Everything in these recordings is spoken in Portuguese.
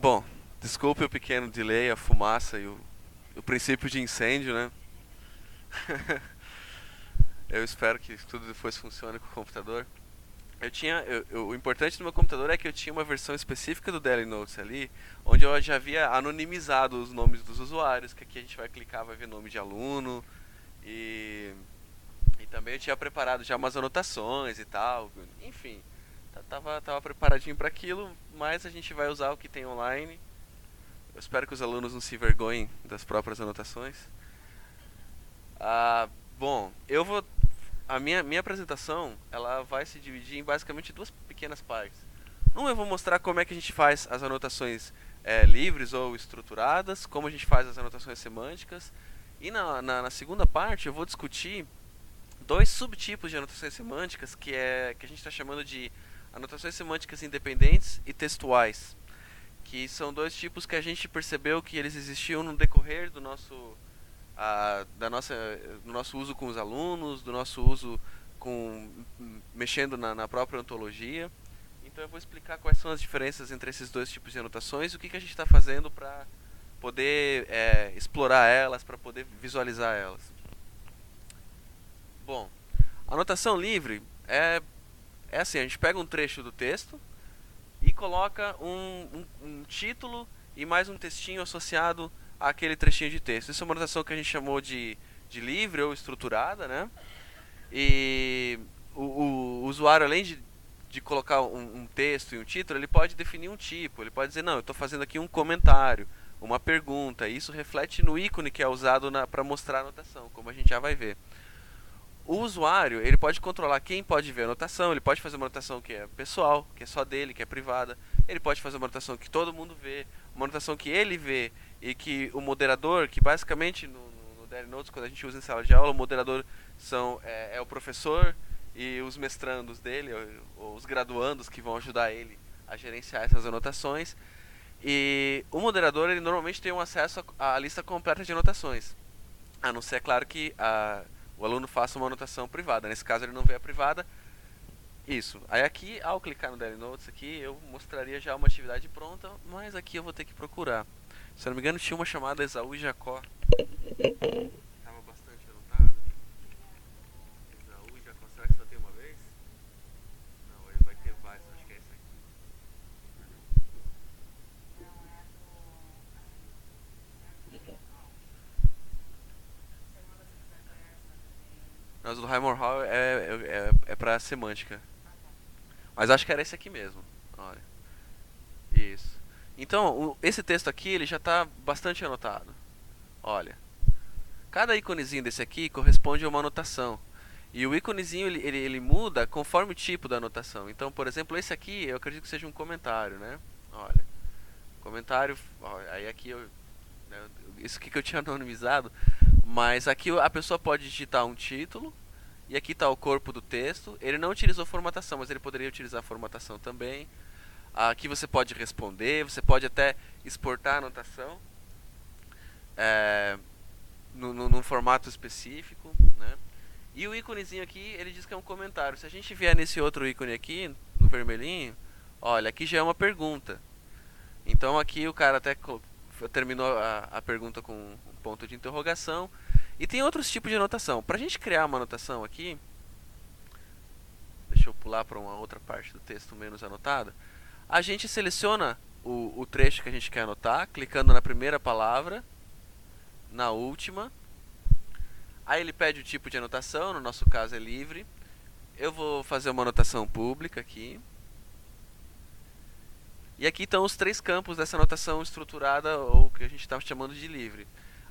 Bom, desculpe o pequeno delay, a fumaça e o princípio de incêndio, né? Eu espero que tudo depois funcione com o computador. O importante do meu computador é que eu tinha uma versão específica do Daily Notes ali, onde eu já havia anonimizado os nomes dos usuários, que aqui a gente vai clicar, vai ver nome de aluno, e, e também eu tinha preparado já umas anotações e tal, enfim, tava preparadinho para aquilo, mas a gente vai usar o que tem online. Eu espero que os alunos não se envergonhem das próprias anotações. Ah, bom, eu vou. A minha apresentação ela vai se dividir em basicamente duas pequenas partes. Uma eu vou mostrar como é que a gente faz as anotações livres ou estruturadas, como a gente faz as anotações semânticas. E na segunda parte eu vou discutir dois subtipos de anotações semânticas que a gente está chamando de anotações semânticas independentes e textuais, que são dois tipos que a gente percebeu que eles existiam no decorrer do nosso da nossa do nosso uso com os alunos, do nosso uso com mexendo na própria ontologia. Então eu vou explicar quais são as diferenças entre esses dois tipos de anotações e o que a gente está fazendo para poder explorar elas, para poder visualizar elas. Bom, a anotação livre é assim, a gente pega um trecho do texto e coloca um título e mais um textinho associado àquele trechinho de texto. Isso é uma anotação que a gente chamou de livre ou estruturada, né? E o usuário, além de colocar um texto e um título, ele pode definir um tipo. Ele pode dizer, não, eu estou fazendo aqui um comentário, uma pergunta. E isso reflete no ícone que é usado para mostrar a anotação, como a gente já vai ver. O usuário, ele pode controlar quem pode ver a anotação, ele pode fazer uma anotação que é pessoal, que é só dele, que é privada. Ele pode fazer uma anotação que todo mundo vê, uma anotação que ele vê e que o moderador, que basicamente no Daily Notes, quando a gente usa em sala de aula, o moderador é o professor e os mestrandos dele, ou os graduandos que vão ajudar ele a gerenciar essas anotações. E o moderador, ele normalmente tem um acesso à lista completa de anotações. A não ser, é claro, que o aluno faça uma anotação privada. Nesse caso, ele não vê a privada. Isso. Aí aqui, ao clicar no Daily Notes aqui, eu mostraria já uma atividade pronta, mas aqui eu vou ter que procurar. Se eu não me engano, tinha uma chamada Esaú e Jacó. Estava bastante anotado. Esaú e Jacó, será que só tem uma vez? Não, ele vai ter vários, acho que é esse aqui. Mas o do Raimon Hall é pra semântica. Mas acho que era esse aqui mesmo. Olha. Isso. Então, esse texto aqui ele já está bastante anotado. Olha, cada íconezinho desse aqui corresponde a uma anotação. E o íconezinho ele muda conforme o tipo da anotação. Então, por exemplo, esse aqui eu acredito que seja um comentário, né? Olha, comentário. Aí aqui né, isso aqui que eu tinha anonimizado. Mas aqui a pessoa pode digitar um título. E aqui está o corpo do texto. Ele não utilizou formatação, mas ele poderia utilizar formatação também. Aqui você pode responder, você pode até exportar a anotação é, num formato específico, né? E o íconezinho aqui, ele diz que é um comentário. Se a gente vier nesse outro ícone aqui, no vermelhinho, olha, aqui já é uma pergunta. Então aqui o cara até terminou a pergunta com um ponto de interrogação. E tem outros tipos de anotação. Para a gente criar uma anotação aqui, deixa eu pular para uma outra parte do texto menos anotada. A gente seleciona o trecho que a gente quer anotar, clicando na primeira palavra, na última. Aí ele pede o tipo de anotação, no nosso caso é livre. Eu vou fazer uma anotação pública aqui. E aqui estão os três campos dessa anotação estruturada, ou que a gente está chamando de livre.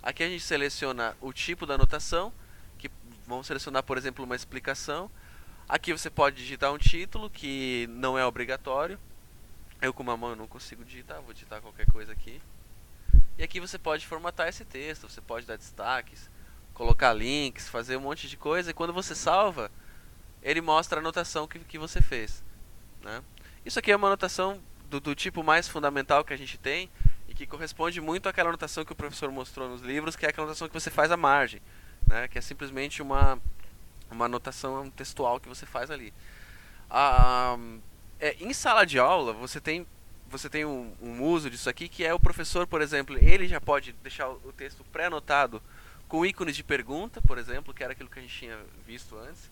Aqui a gente seleciona o tipo da anotação, que vamos selecionar, por exemplo, uma explicação. Aqui você pode digitar um título, que não é obrigatório. Eu com uma mão não consigo digitar, vou digitar qualquer coisa aqui. E aqui você pode formatar esse texto, você pode dar destaques, colocar links, fazer um monte de coisa. E quando você salva, ele mostra a anotação que você fez, né? Isso aqui é uma anotação do tipo mais fundamental que a gente tem e que corresponde muito àquela anotação que o professor mostrou nos livros, que é aquela anotação que você faz à margem, né? Que é simplesmente uma anotação textual que você faz ali. Ah, em sala de aula, você tem você tem um uso disso aqui, que é o professor, por exemplo, ele já pode deixar o texto pré-anotado com ícones de pergunta, por exemplo, que era aquilo que a gente tinha visto antes.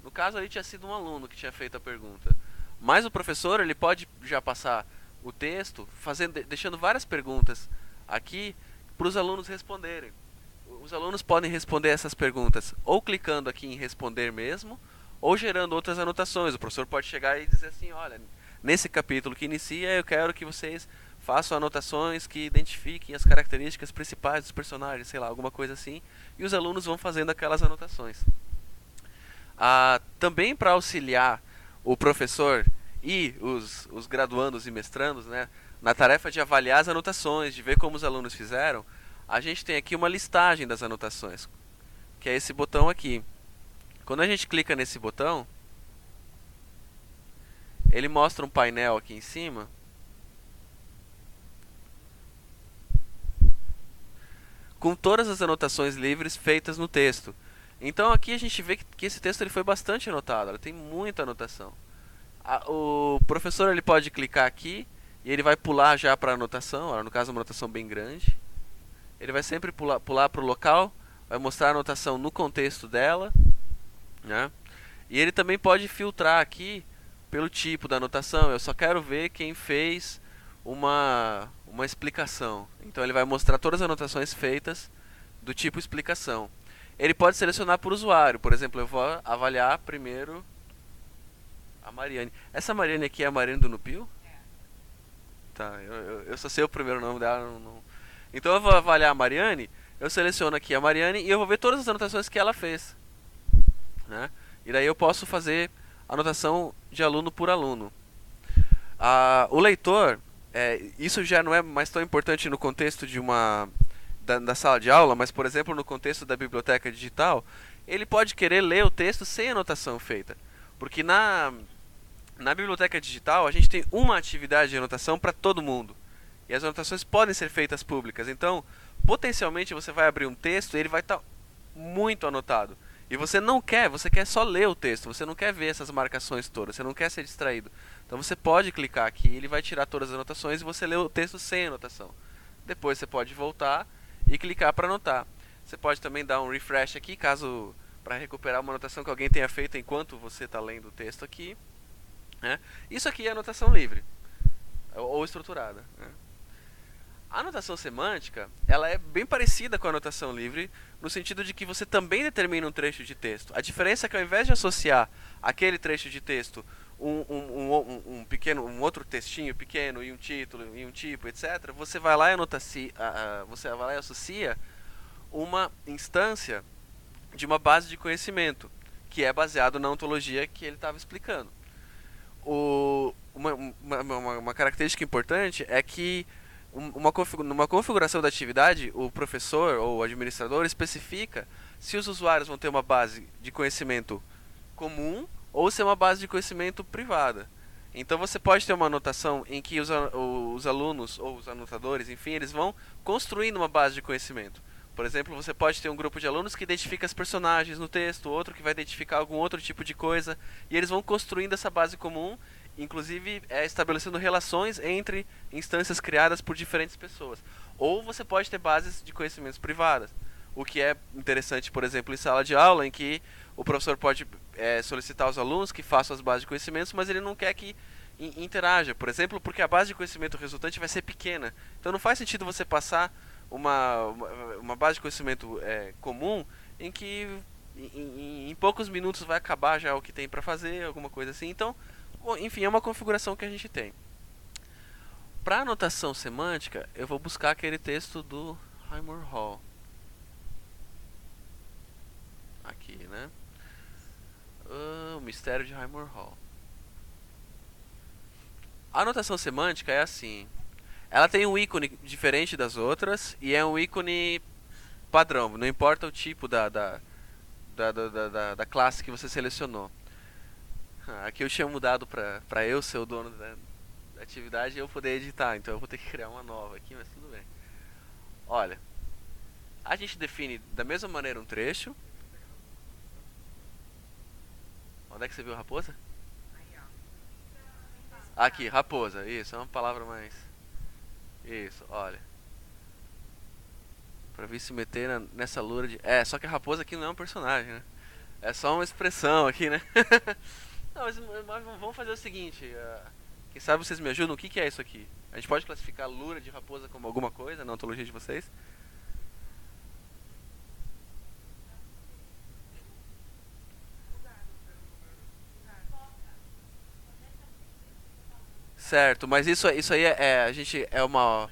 No caso ali tinha sido um aluno que tinha feito a pergunta. Mas o professor, ele pode já passar o texto deixando várias perguntas aqui para os alunos responderem. Os alunos podem responder essas perguntas ou clicando aqui em responder mesmo, ou gerando outras anotações. O professor pode chegar e dizer assim, olha, nesse capítulo que inicia, eu quero que vocês façam anotações que identifiquem as características principais dos personagens, sei lá, alguma coisa assim, e os alunos vão fazendo aquelas anotações. Também para auxiliar o professor e os graduandos e mestrandos, né, na tarefa de avaliar as anotações, de ver como os alunos fizeram, a gente tem aqui uma listagem das anotações, que é esse botão aqui. Quando a gente clica nesse botão, ele mostra um painel aqui em cima com todas as anotações livres feitas no texto. Então aqui a gente vê que esse texto ele foi bastante anotado, ele tem muita anotação. O professor ele pode clicar aqui e ele vai pular já para a anotação, no caso uma anotação bem grande. Ele vai sempre pular para o local, vai mostrar a anotação no contexto dela, né? E ele também pode filtrar aqui pelo tipo da anotação. Eu só quero ver quem fez uma explicação. Então ele vai mostrar todas as anotações feitas do tipo explicação. Ele pode selecionar por usuário. Por exemplo, eu vou avaliar primeiro a Mariane. Essa Mariane aqui é a Mariane do Nupio? Tá, eu só sei o primeiro nome dela. Então eu vou avaliar a Mariane. Eu seleciono aqui a Mariane e eu vou ver todas as anotações que ela fez, né? E daí eu posso fazer anotação de aluno por aluno. O leitor, isso já não é mais tão importante no contexto da sala de aula, mas por exemplo no contexto da biblioteca digital, ele pode querer ler o texto sem anotação feita. Porque na biblioteca digital a gente tem uma atividade de anotação para todo mundo. E as anotações podem ser feitas públicas. Então, potencialmente você vai abrir um texto e ele vai estar muito anotado. E você quer só ler o texto, você não quer ver essas marcações todas, você não quer ser distraído. Então você pode clicar aqui, ele vai tirar todas as anotações e você lê o texto sem anotação. Depois você pode voltar e clicar para anotar. Você pode também dar um refresh aqui, caso para recuperar uma anotação que alguém tenha feito enquanto você está lendo o texto aqui, né? Isso aqui é anotação livre ou estruturada, né? A anotação semântica, ela é bem parecida com a anotação livre, no sentido de que você também determina um trecho de texto. A diferença é que ao invés de associar aquele trecho de texto um outro textinho pequeno e um título e um tipo, etc., você vai lá e associa uma instância de uma base de conhecimento, que é baseado na ontologia que ele estava explicando. Uma característica importante é que numa configuração da atividade, o professor ou o administrador especifica se os usuários vão ter uma base de conhecimento comum ou se é uma base de conhecimento privada. Então você pode ter uma anotação em que os alunos ou os anotadores, enfim, eles vão construindo uma base de conhecimento. Por exemplo, você pode ter um grupo de alunos que identifica os personagens no texto, outro que vai identificar algum outro tipo de coisa, e eles vão construindo essa base comum, inclusive estabelecendo relações entre instâncias criadas por diferentes pessoas. Ou você pode ter bases de conhecimentos privadas, o que é interessante, por exemplo, em sala de aula, em que o professor pode solicitar aos alunos que façam as bases de conhecimentos, mas ele não quer que interaja, por exemplo, porque a base de conhecimento resultante vai ser pequena. Então não faz sentido você passar uma base de conhecimento comum em que em poucos minutos vai acabar já o que tem para fazer, alguma coisa assim. Então, enfim, é uma configuração que a gente tem. Para anotação semântica, eu vou buscar aquele texto do Highmore Hall. Aqui, né? O mistério de Highmore Hall. A anotação semântica é assim. Ela tem um ícone diferente das outras e é um ícone padrão, não importa o tipo da classe que você selecionou. Aqui eu tinha mudado para eu ser o dono da atividade e eu poder editar, então eu vou ter que criar uma nova aqui, mas tudo bem. Olha, a gente define da mesma maneira um trecho. Onde é que você viu a raposa? Aqui, raposa. Isso, é uma palavra mais. Isso, olha. Pra vir se meter nessa lura de. É, só que a raposa aqui não é um personagem, né? É só uma expressão aqui, né? Não, mas vamos fazer o seguinte. Quem sabe vocês me ajudam? O que é isso aqui? A gente pode classificar lura de raposa como alguma coisa na ontologia de vocês? Certo, mas isso aí a gente é uma.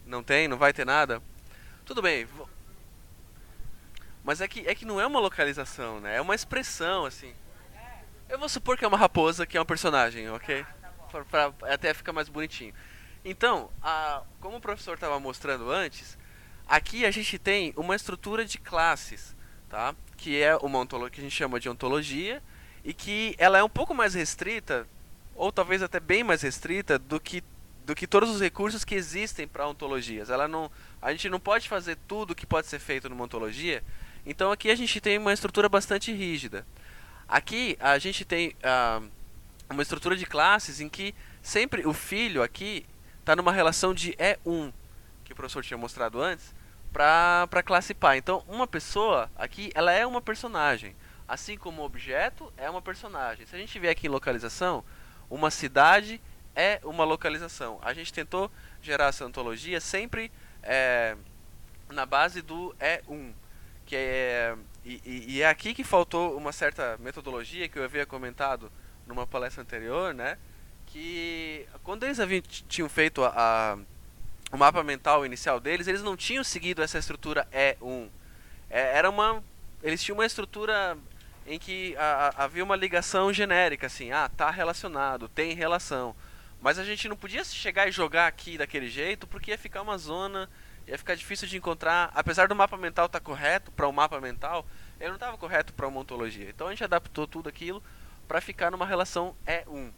Não tem? Não vai ter nada? Tudo bem, mas é que não é uma localização, né? É uma expressão, assim. Eu vou supor que é uma raposa que é um personagem, ok? Pra até ficar mais bonitinho. Então, como o professor estava mostrando antes, aqui a gente tem uma estrutura de classes, tá? Que é uma ontologia que a gente chama de ontologia e que ela é um pouco mais restrita, ou talvez até bem mais restrita do que todos os recursos que existem para ontologias. Ela não, a gente não pode fazer tudo que pode ser feito numa ontologia. Então aqui a gente tem uma estrutura bastante rígida. Aqui a gente tem uma estrutura de classes em que sempre o filho aqui está numa relação de E1, que o professor tinha mostrado antes, para classe pai. Então, uma pessoa aqui, ela é uma personagem, assim como o objeto é uma personagem. Se a gente vier aqui em localização, uma cidade é uma localização. A gente tentou gerar essa ontologia sempre é, na base do E1, que é e é aqui que faltou uma certa metodologia que eu havia comentado numa palestra anterior, né? Que quando eles tinham feito o mapa mental inicial deles, eles não tinham seguido essa estrutura E1. Era uma, eles tinham uma estrutura em que havia uma ligação genérica, assim, tá relacionado, tem relação. Mas a gente não podia chegar e jogar aqui daquele jeito, porque ia ficar uma zona, ia ficar difícil de encontrar. Apesar do mapa mental estar correto para o mapa mental, ele não estava correto para uma ontologia. Então a gente adaptou tudo aquilo para ficar numa relação E1.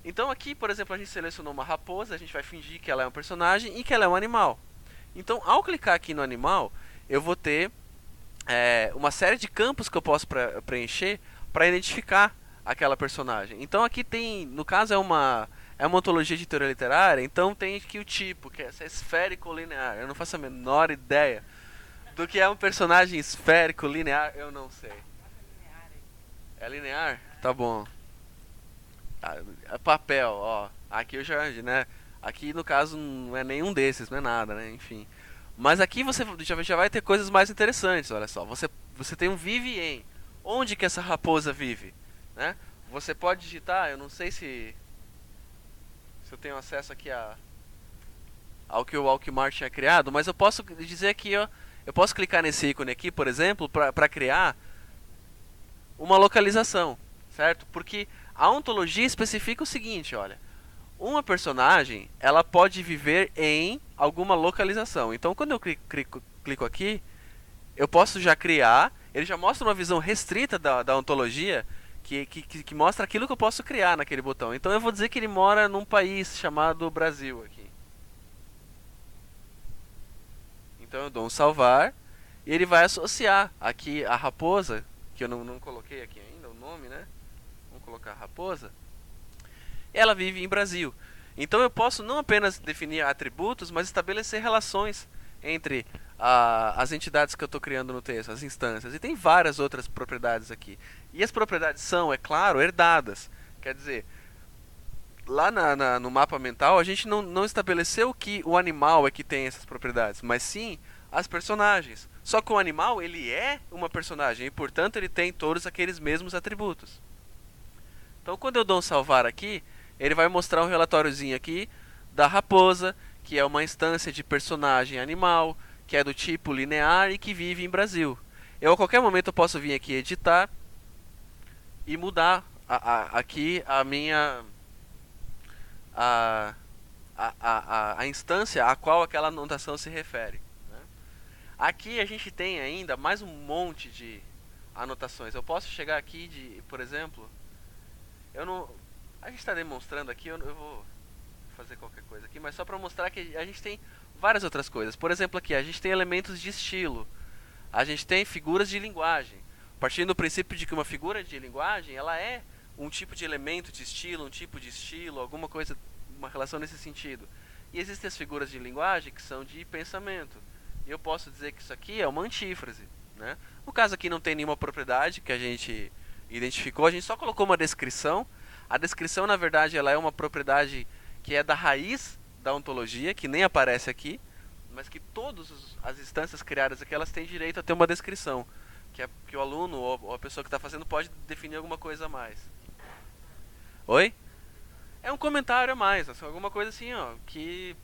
Então aqui, por exemplo, a gente selecionou uma raposa, a gente vai fingir que ela é um personagem e que ela é um animal. Então, ao clicar aqui no animal, eu vou ter uma série de campos que eu posso preencher para identificar aquela personagem. Então aqui tem, no caso é uma ontologia de teoria literária, então tem aqui o tipo, que é esférico linear. Eu não faço a menor ideia do que é um personagem esférico linear, eu não sei. É linear? Tá bom. Papel, ó. Aqui eu já, né? Aqui no caso não é nenhum desses, não é nada, né? Enfim. Mas aqui você já vai ter coisas mais interessantes, olha só. Você tem um vive em. Onde que essa raposa vive? Né? Você pode digitar, eu não sei se eu tenho acesso aqui ao que o Alkmaar tinha criado, mas eu posso dizer aqui, ó. Eu posso clicar nesse ícone aqui, por exemplo, para criar uma localização, certo? Porque a ontologia especifica o seguinte, olha, uma personagem, ela pode viver em alguma localização. Então, quando eu clico aqui, eu posso já criar, ele já mostra uma visão restrita da ontologia, que mostra aquilo que eu posso criar naquele botão. Então, eu vou dizer que ele mora num país chamado Brasil aqui. Então, eu dou um salvar, e ele vai associar aqui a raposa, que eu não coloquei aqui ainda o nome, né? Vamos colocar raposa. Ela vive em Brasil. Então eu posso não apenas definir atributos, mas estabelecer relações entre as entidades que eu estou criando no texto, as instâncias. E tem várias outras propriedades aqui. E as propriedades são, é claro, herdadas. Quer dizer, lá no mapa mental a gente não estabeleceu que o animal é que tem essas propriedades, mas sim as personagens. Só que o animal ele é uma personagem e portanto ele tem todos aqueles mesmos atributos. Então quando eu dou um salvar aqui, ele vai mostrar um relatóriozinho aqui da raposa, que é uma instância de personagem animal, que é do tipo linear e que vive em Brasil. Eu a qualquer momento eu posso vir aqui editar e mudar aqui a minha a, a instância a qual aquela anotação se refere. Né? Aqui a gente tem ainda mais um monte de anotações. Eu posso chegar aqui por exemplo, eu não, a gente está demonstrando aqui, eu vou fazer qualquer coisa aqui, mas só para mostrar que a gente tem várias outras coisas. Por exemplo, aqui a gente tem elementos de estilo, a gente tem figuras de linguagem, partindo do princípio de que uma figura de linguagem ela é um tipo de elemento de estilo, um tipo de estilo, alguma coisa, uma relação nesse sentido. E existem as figuras de linguagem que são de pensamento. E eu posso dizer que isso aqui é uma antífrase, né? No caso aqui não tem nenhuma propriedade que a gente identificou, a gente só colocou uma descrição. A descrição, na verdade, ela é uma propriedade que é da raiz da ontologia, que nem aparece aqui, mas que todas as instâncias criadas aqui, elas têm direito a ter uma descrição, que o aluno ou a pessoa que está fazendo pode definir alguma coisa a mais. Oi? É um comentário a mais, assim, alguma coisa assim, ó, que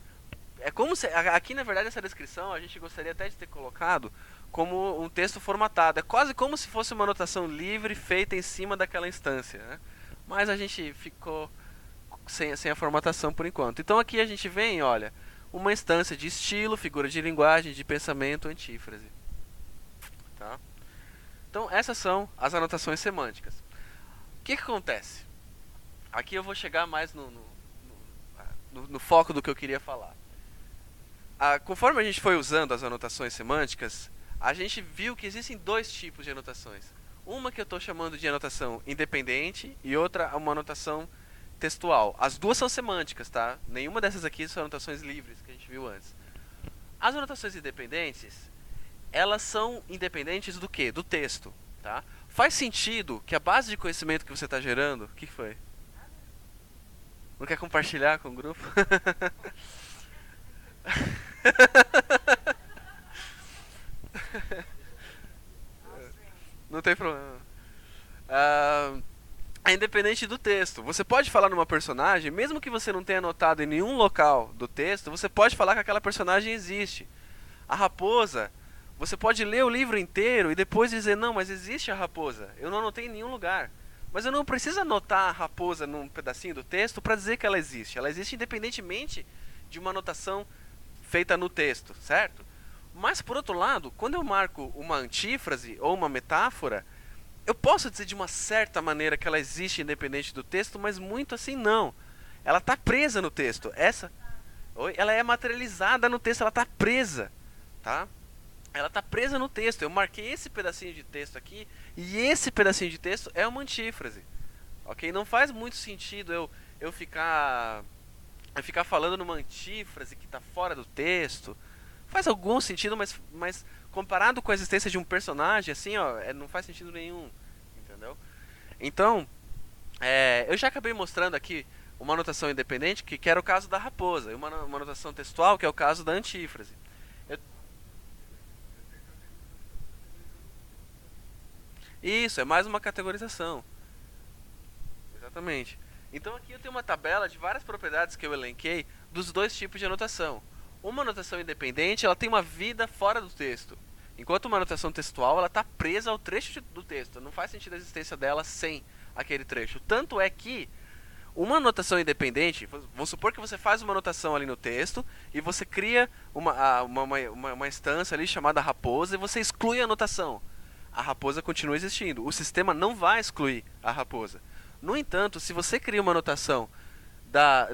é como se aqui na verdade essa descrição a gente gostaria até de ter colocado como um texto formatado. É quase como se fosse uma anotação livre feita em cima daquela instância, né? Mas a gente ficou sem a formatação por enquanto. Então aqui a gente vem, olha, uma instância de estilo, figura de linguagem, de pensamento, antífrase. Tá? Então essas são as anotações semânticas. O que acontece? Aqui eu vou chegar mais no foco do que eu queria falar. Conforme a gente foi usando as anotações semânticas, a gente viu que existem dois tipos de anotações. Uma que eu estou chamando de anotação independente e outra uma anotação textual. As duas são semânticas, tá? Nenhuma dessas aqui são anotações livres que a gente viu antes. As anotações independentes, elas são independentes do quê? Do texto, tá? Faz sentido que a base de conhecimento que você está gerando... O que foi? Não quer compartilhar com o grupo? Não tem problema. É independente do texto. Você pode falar numa personagem, mesmo que você não tenha anotado em nenhum local do texto, você pode falar que aquela personagem existe. A raposa, você pode ler o livro inteiro e depois dizer, não, mas existe a raposa. Eu não anotei em nenhum lugar. Mas eu não preciso anotar a raposa num pedacinho do texto para dizer que ela existe. Ela existe independentemente de uma anotação feita no texto, certo? Mas, por outro lado, quando eu marco uma antífrase ou uma metáfora, eu posso dizer de uma certa maneira que ela existe independente do texto, mas muito assim não. Ela está presa no texto. Ela é materializada no texto, ela está presa, tá? Ela está presa no texto. Eu marquei esse pedacinho de texto aqui e esse pedacinho de texto é uma antífrase, ok? Não faz muito sentido eu ficar falando numa antífrase que está fora do texto. Faz algum sentido, mas comparado com a existência de um personagem, assim, ó, não faz sentido nenhum, entendeu? Então, eu já acabei mostrando aqui uma anotação independente, que era o caso da raposa, e uma anotação textual, que é o caso da antífrase. Isso, é mais uma categorização. Exatamente. Então aqui eu tenho uma tabela de várias propriedades que eu elenquei dos dois tipos de anotação. Uma anotação independente, ela tem uma vida fora do texto. Enquanto uma anotação textual, ela está presa ao trecho do texto. Não faz sentido a existência dela sem aquele trecho. Tanto é que uma anotação independente, vamos supor que você faz uma anotação ali no texto e você cria uma instância ali chamada raposa e você exclui a anotação. A raposa continua existindo. O sistema não vai excluir a raposa. No entanto, se você cria uma anotação da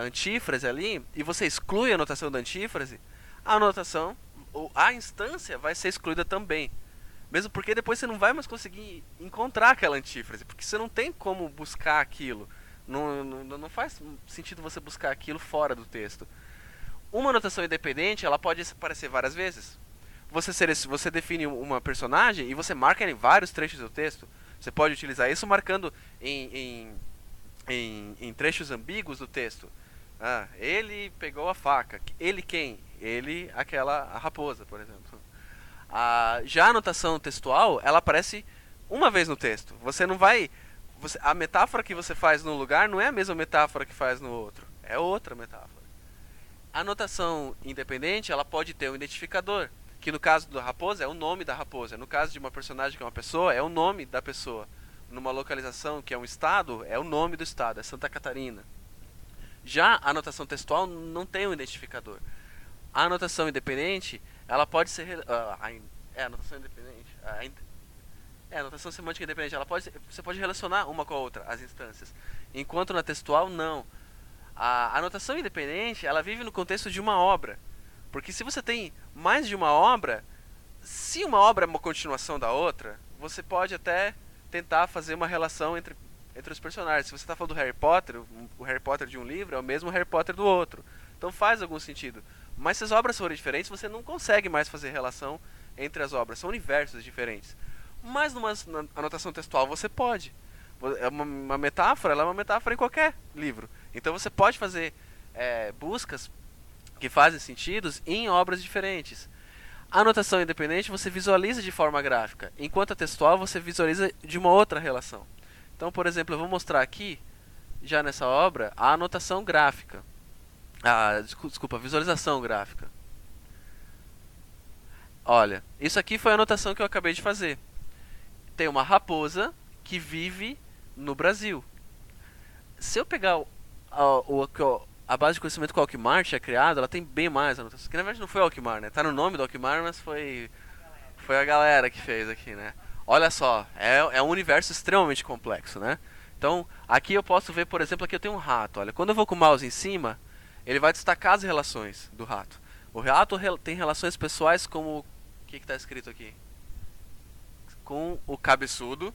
antífrase ali e você exclui a anotação da antífrase, a anotação ou a instância vai ser excluída também. Mesmo porque depois você não vai mais conseguir encontrar aquela antífrase, porque você não tem como buscar aquilo. Não faz sentido você buscar aquilo fora do texto. Uma anotação independente, ela pode aparecer várias vezes. Você define uma personagem e você marca em vários trechos do texto. Você pode utilizar isso marcando em trechos ambíguos do texto. Ele pegou a faca. Ele quem? Ele, a raposa, por exemplo. Já a anotação textual, ela aparece uma vez no texto. Você não vai... a metáfora que você faz num lugar não é a mesma metáfora que faz no outro. É outra metáfora. A anotação independente, ela pode ter um identificador, que no caso da raposa é o nome da raposa. No caso de uma personagem que é uma pessoa, é o nome da pessoa. Numa localização que é um estado, é o nome do estado, é Santa Catarina. Já a anotação textual não tem um identificador. A anotação independente, ela pode ser... a anotação independente... a anotação semântica independente, você pode relacionar uma com a outra, as instâncias. Enquanto na textual, não. A anotação independente, ela vive no contexto de uma obra. Porque se você tem mais de uma obra, se uma obra é uma continuação da outra, você pode até tentar fazer uma relação entre entre os personagens. Se você está falando do Harry Potter, o Harry Potter de um livro é o mesmo Harry Potter do outro. Então faz algum sentido. Mas se as obras forem diferentes, você não consegue mais fazer relação entre as obras. São universos diferentes. Mas numa anotação textual você pode. É uma metáfora, ela é uma metáfora em qualquer livro. Então você pode fazer buscas que fazem sentido em obras diferentes. A anotação independente você visualiza de forma gráfica, enquanto a textual você visualiza de uma outra relação. Então, por exemplo, eu vou mostrar aqui, já nessa obra, a anotação gráfica. Desculpa, a visualização gráfica. Olha, isso aqui foi a anotação que eu acabei de fazer. Tem uma raposa que vive no Brasil. Se eu pegar a base de conhecimento que o Alckmar tinha criado, ela tem bem mais anotações. Que na verdade não foi o Alckmar, né? Tá no nome do Alckmar, mas foi a galera que fez aqui, né? Olha só, é um universo extremamente complexo, né? Então, aqui eu posso ver, por exemplo, aqui eu tenho um rato. Olha, quando eu vou com o mouse em cima, ele vai destacar as relações do rato. O rato tem relações pessoais como... O que está escrito aqui? Com o cabeçudo.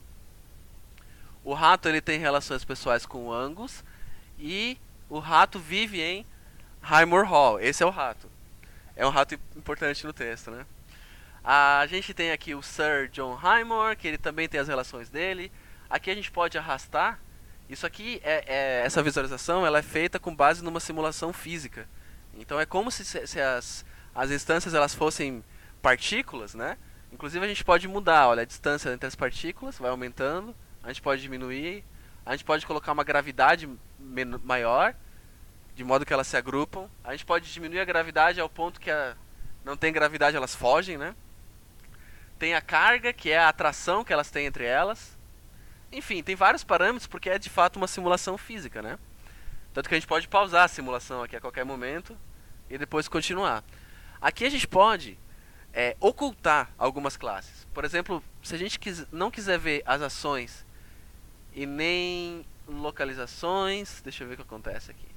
O rato ele tem relações pessoais com o Angus. E o rato vive em Highmore Hall. Esse é o rato. É um rato importante no texto, né? A gente tem aqui o Sir John Highmore, que ele também tem as relações dele. Aqui a gente pode arrastar. Isso aqui, essa visualização, ela é feita com base numa simulação física. Então é como se as instâncias elas fossem partículas, né? Inclusive a gente pode mudar, olha, a distância entre as partículas, vai aumentando. A gente pode diminuir. A gente pode colocar uma gravidade maior, de modo que elas se agrupam. A gente pode diminuir a gravidade ao ponto que não tem gravidade, elas fogem, né? Tem a carga, que é a atração que elas têm entre elas. Enfim, tem vários parâmetros porque é de fato uma simulação física, né? Tanto que a gente pode pausar a simulação aqui a qualquer momento e depois continuar. Aqui a gente pode ocultar algumas classes. Por exemplo, se a gente não quiser ver as ações e nem localizações, deixa eu ver o que acontece aqui.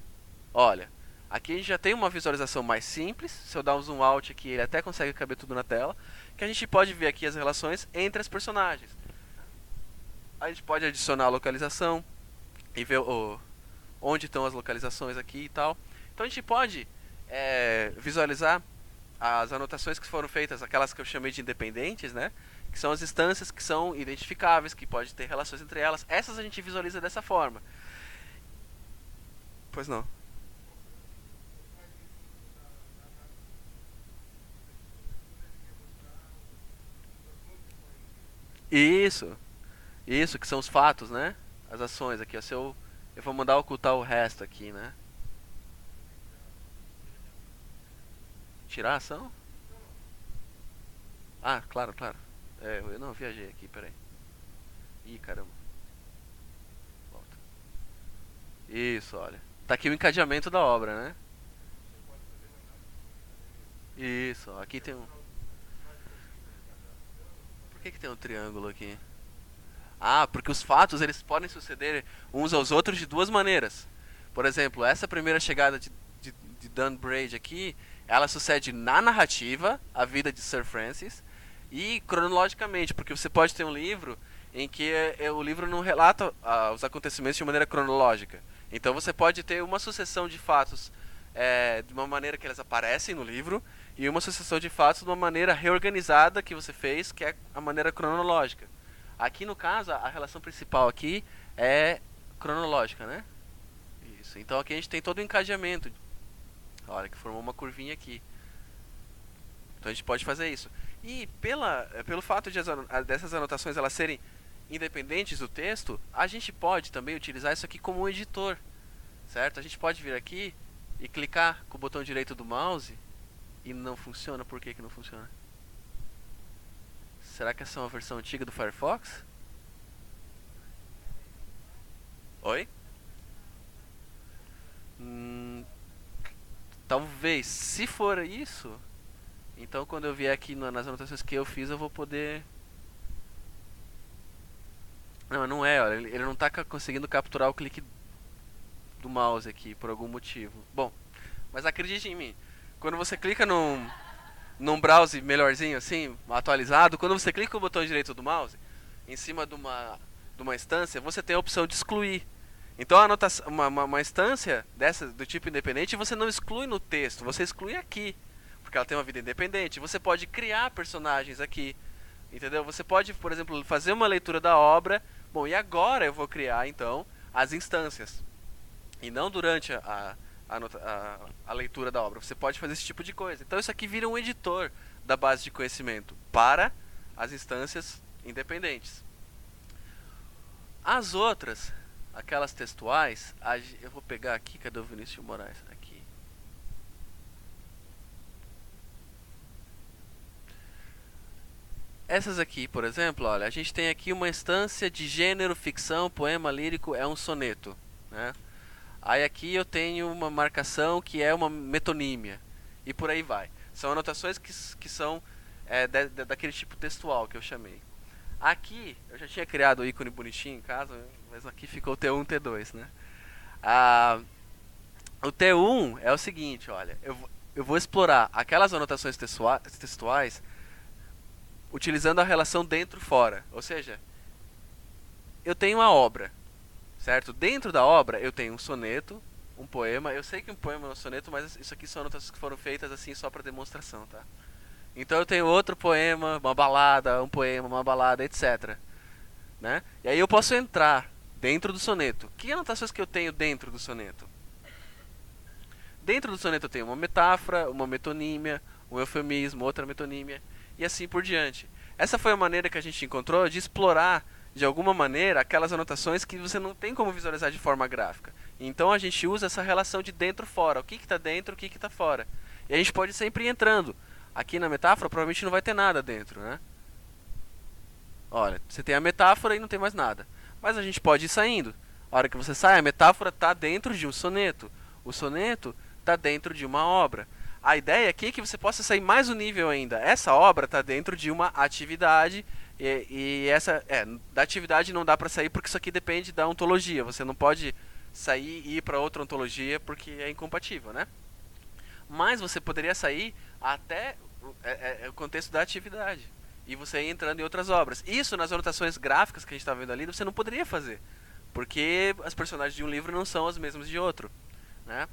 Olha, aqui a gente já tem uma visualização mais simples. Se eu dar um zoom out aqui, ele até consegue caber tudo na tela. Que a gente pode ver aqui as relações entre as personagens. A gente pode adicionar a localização e ver onde estão as localizações aqui e tal. Então a gente pode visualizar as anotações que foram feitas, aquelas que eu chamei de independentes, né? Que são as instâncias que são identificáveis, que pode ter relações entre elas. Essas a gente visualiza dessa forma. Pois não. Isso. Isso, que são os fatos, né? As ações aqui, ó. Se eu vou mandar ocultar o resto aqui, né? Tirar a ação? Ah, claro, claro. Eu não viajei aqui, peraí. Ih, caramba. Volta. Isso, olha. Tá aqui o encadeamento da obra, né? Isso, ó. Aqui tem um. Por que tem um triângulo aqui? Ah, porque os fatos eles podem suceder uns aos outros de duas maneiras. Por exemplo, essa primeira chegada de Dan Braid aqui, ela sucede na narrativa, a vida de Sir Francis, e cronologicamente, porque você pode ter um livro em que o livro não relata os acontecimentos de maneira cronológica. Então você pode ter uma sucessão de fatos de uma maneira que eles aparecem no livro, e uma sucessão de fatos de uma maneira reorganizada que você fez, que é a maneira cronológica. Aqui no caso, a relação principal aqui é cronológica, né? Isso. Então aqui a gente tem todo o encadeamento. Olha, que formou uma curvinha aqui. Então a gente pode fazer isso. E pelo fato dessas anotações elas serem independentes do texto, a gente pode também utilizar isso aqui como um editor, certo? A gente pode vir aqui e clicar com o botão direito do mouse e não funciona. Por que não funciona? Será que essa é uma versão antiga do Firefox? Oi? Talvez. Se for isso, então quando eu vier aqui nas anotações que eu fiz, eu vou poder... Não, não é, olha, ele não está conseguindo capturar o clique do mouse aqui, por algum motivo. Bom, mas acredite em mim, quando você clica num browser melhorzinho assim, atualizado, quando você clica com o botão direito do mouse, em cima de de uma instância, você tem a opção de excluir. Então a anotação, uma instância dessa do tipo independente você não exclui no texto, você exclui aqui, porque ela tem uma vida independente. Você pode criar personagens aqui, entendeu? Você pode, por exemplo, fazer uma leitura da obra. Bom, e agora eu vou criar então as instâncias e não durante a leitura da obra. Você pode fazer esse tipo de coisa. Então isso aqui vira um editor da base de conhecimento para as instâncias independentes. As outras, aquelas textuais, eu vou pegar aqui, cadê o Vinícius Moraes? Aqui. Essas aqui, por exemplo, olha, a gente tem aqui uma instância de gênero, ficção, poema lírico, é um soneto, né? Aí aqui eu tenho uma marcação que é uma metonímia, e por aí vai. São anotações que são daquele tipo textual que eu chamei. Aqui, eu já tinha criado o ícone bonitinho em casa, mas aqui ficou o T1 e T2, né? O T1 é o seguinte, olha, eu vou explorar aquelas anotações textuais utilizando a relação dentro-fora. Ou seja, eu tenho uma obra, certo? Dentro da obra eu tenho um soneto, um poema. Eu sei que um poema é um soneto, mas isso aqui são anotações que foram feitas assim só para demonstração, tá? Então eu tenho outro poema, uma balada, um poema, uma balada, etc. Né? E aí eu posso entrar dentro do soneto. Que anotações que eu tenho dentro do soneto? Dentro do soneto eu tenho uma metáfora, uma metonímia, um eufemismo, outra metonímia e assim por diante. Essa foi a maneira que a gente encontrou de explorar de alguma maneira aquelas anotações que você não tem como visualizar de forma gráfica. Então a gente usa essa relação de dentro-fora. O que está dentro, o que está fora. E a gente pode sempre ir entrando. Aqui na metáfora provavelmente não vai ter nada dentro, né? Olha, você tem a metáfora e não tem mais nada. Mas a gente pode ir saindo. A hora que você sai, a metáfora está dentro de um soneto. O soneto está dentro de uma obra. A ideia aqui é que você possa sair mais um nível ainda. Essa obra está dentro de uma atividade e essa da atividade não dá para sair porque isso aqui depende da ontologia. Você não pode sair e ir para outra ontologia porque é incompatível, né? Mas você poderia sair até o contexto da atividade e você ir entrando em outras obras. Isso nas anotações gráficas que a gente está vendo ali você não poderia fazer, porque as personagens de um livro não são as mesmas de outro, né?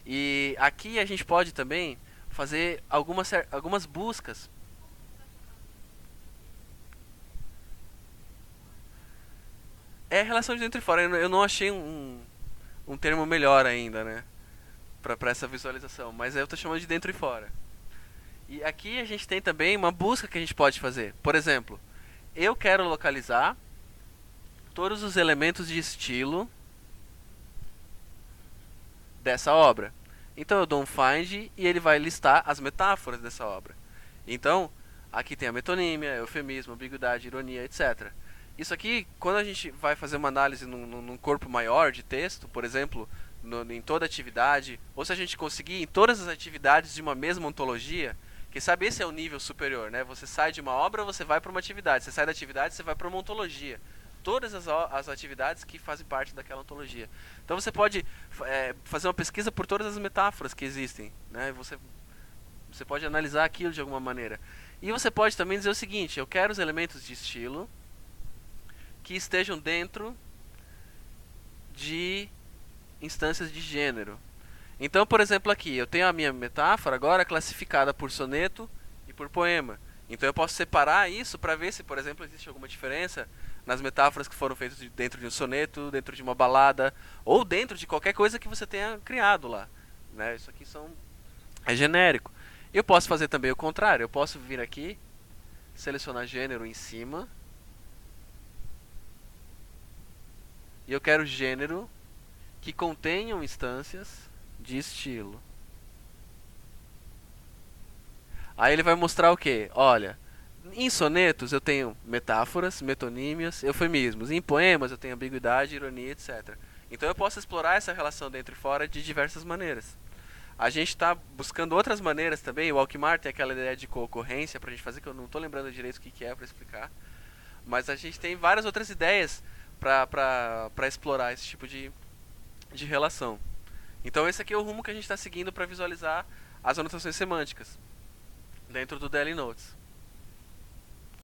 E aqui a gente pode também fazer algumas buscas. É relação de dentro e fora. Eu não achei um termo melhor ainda, né? Para essa visualização, mas eu estou chamando de dentro e fora. E aqui a gente tem também uma busca que a gente pode fazer. Por exemplo, eu quero localizar todos os elementos de estilo dessa obra. Então eu dou um find e ele vai listar as metáforas dessa obra. Então, aqui tem a metonímia, eufemismo, ambiguidade, ironia, etc. Isso aqui, quando a gente vai fazer uma análise num corpo maior de texto, por exemplo, em toda atividade, ou se a gente conseguir em todas as atividades de uma mesma ontologia, que sabe, esse é o nível superior, né? Você sai de uma obra, você vai para uma atividade. Você sai da atividade, você vai para uma ontologia. Todas as atividades que fazem parte daquela ontologia. Então você pode fazer uma pesquisa por todas as metáforas que existem, né? Você pode analisar aquilo de alguma maneira. E você pode também dizer o seguinte: eu quero os elementos de estilo que estejam dentro de instâncias de gênero. Então, por exemplo, aqui eu tenho a minha metáfora agora classificada por soneto e por poema. Então eu posso separar isso para ver se, por exemplo, existe alguma diferença nas metáforas que foram feitas dentro de um soneto, dentro de uma balada, ou dentro de qualquer coisa que você tenha criado lá, né? Isso aqui é genérico. Eu posso fazer também o contrário. Eu posso vir aqui, selecionar gênero em cima, e eu quero gênero que contenham instâncias de estilo. Aí ele vai mostrar o que? Olha, em sonetos eu tenho metáforas, metonímias, eufemismos. Em poemas eu tenho ambiguidade, ironia, etc. Então eu posso explorar essa relação dentro e fora de diversas maneiras. A gente está buscando outras maneiras também. O Alkmaar tem aquela ideia de co-ocorrência para a gente fazer, que eu não estou lembrando direito o que é para explicar. Mas a gente tem várias outras ideias para explorar esse tipo de relação. Então esse aqui é o rumo que a gente está seguindo para visualizar as anotações semânticas dentro do DL Notes.